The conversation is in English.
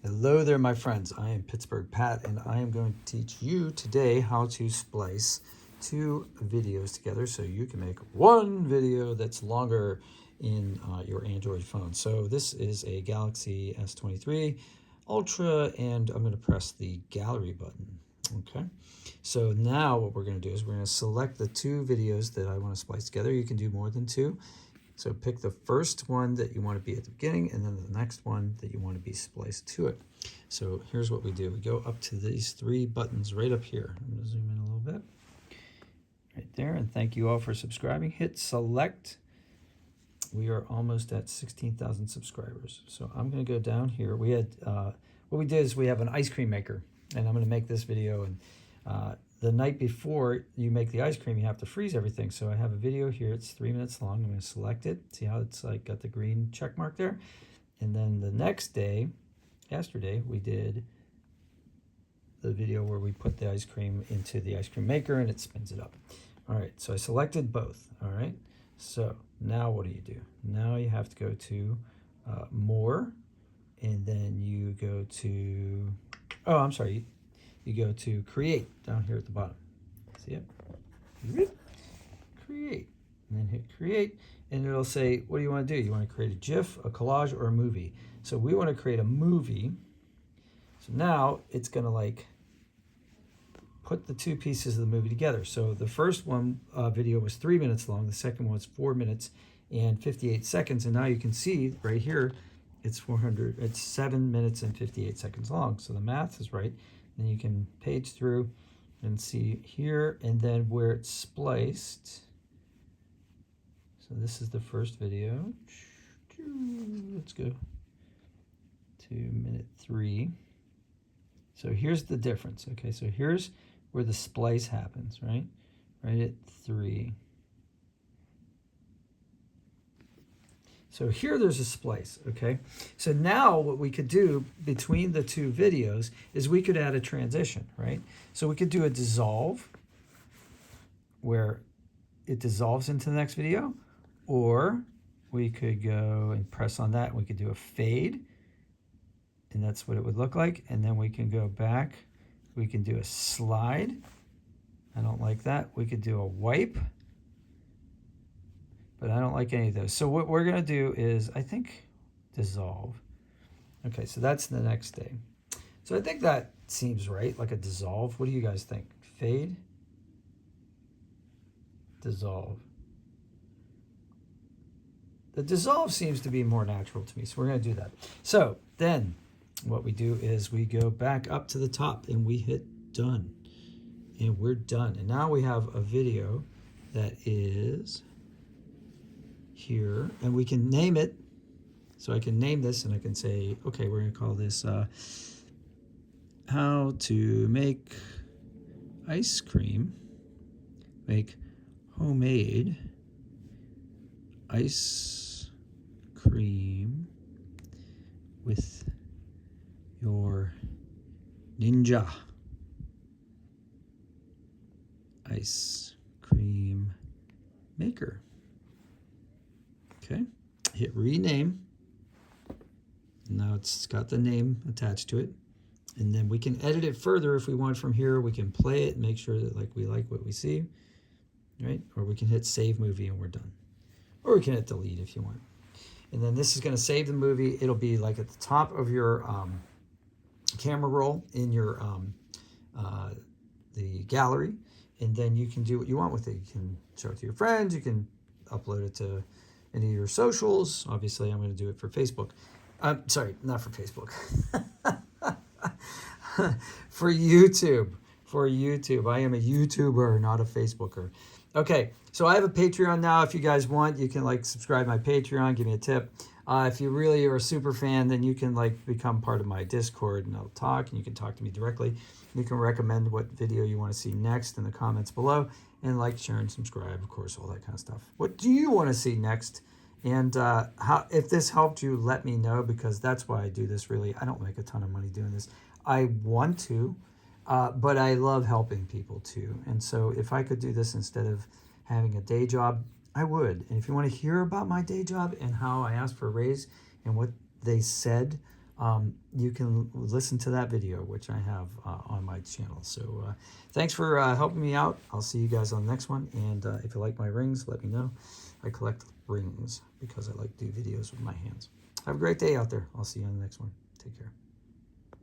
Hello there, my friends. I am Pittsburgh Pat, and I am going to teach you today how to splice two videos together so you can make one video that's longer in your Android phone. So this is a Galaxy S23 Ultra, and I'm going to press the gallery button. Okay, so now what we're going to do is we're going to select the two videos that I want to splice together. You can do more than two. So pick the first one that you want to be at the beginning and then the next one that you want to be spliced to it. So here's what we do. We go up to these three buttons right up here. I'm going to zoom in a little bit. Right there. And thank you all for subscribing. Hit select. We are almost at 16,000 subscribers. So I'm going to go down here. We had, what we did is we have an ice cream maker. And I'm going to make this video. And the night before you make the ice cream, you have to freeze everything. So I have a video here. It's 3 minutes long. I'm going to select it. See how it's like got the green check mark there? And then the next day, yesterday, we did the video where we put the ice cream into the ice cream maker and it spins it up. All right, so I selected both. All right, so now what do? Now you have to go to more, and then you go to, oh, I'm sorry, you go to create down here at the bottom. See it? Create. And then hit create. And it'll say, what do you want to do? You want to create a GIF, a collage, or a movie? So we want to create a movie. So now it's going to like put the two pieces of the movie together. So the first one video was 3 minutes long. The second one was 4 minutes and 58 seconds. And now you can see right here, it's 7 minutes and 58 seconds long. So the math is right. Then you can page through and see here, and then where it's spliced. So this is the first video. Let's go to minute 3. So here's the difference. Okay, so here's where the splice happens, right? Right at 3. So here there's a splice, okay? So now what we could do between the two videos is we could add a transition, right? So we could do a dissolve where it dissolves into the next video, or we could go and press on that. We could do a fade, and that's what it would look like. And then we can go back. We can do a slide. I don't like that. We could do a wipe, but I don't like any of those. So what we're going to do is, I think, dissolve. Okay, so that's the next day. So I think that seems right, like a dissolve. What do you guys think? Fade, dissolve. The dissolve seems to be more natural to me, so we're going to do that. So then what we do is we go back up to the top and we hit done. And we're done. And now we have a video that is here, and we can name it. So I can name this and I can say, okay, we're going to call this how to make ice cream, make homemade ice cream with your ninja ice cream maker. Okay, hit rename. Now it's got the name attached to it. And then we can edit it further if we want from here. We can play it and make sure that we like what we see, right? Or we can hit save movie and we're done. Or we can hit delete if you want. And then this is going to save the movie. It'll be like at the top of your camera roll in your the gallery. And then you can do what you want with it. You can show it to your friends. You can upload it to any of your socials. Obviously, I'm going to do it for Facebook. Sorry, not for Facebook. For YouTube. For YouTube. I am a YouTuber, not a Facebooker. Okay, so I have a Patreon now. If you guys want, you can subscribe to my Patreon, give me a tip. If you really are a super fan, then you can become part of my Discord, and I'll talk, and you can talk to me directly. You can recommend what video you want to see next in the comments below, and share, and subscribe, of course, all that kind of stuff. What do you want to see next? And if this helped you, let me know, because that's why I do this, really. I don't make a ton of money doing this. I want to, but I love helping people too. And so if I could do this instead of having a day job, I would. And if you want to hear about my day job and how I asked for a raise and what they said you can listen to that video, which I have on my channel. So thanks for helping me out. I'll see you guys on the next one. And if you like my rings, let me know. I collect rings because I like to do videos with my hands. Have a great day out there. I'll see you on the next one. Take care.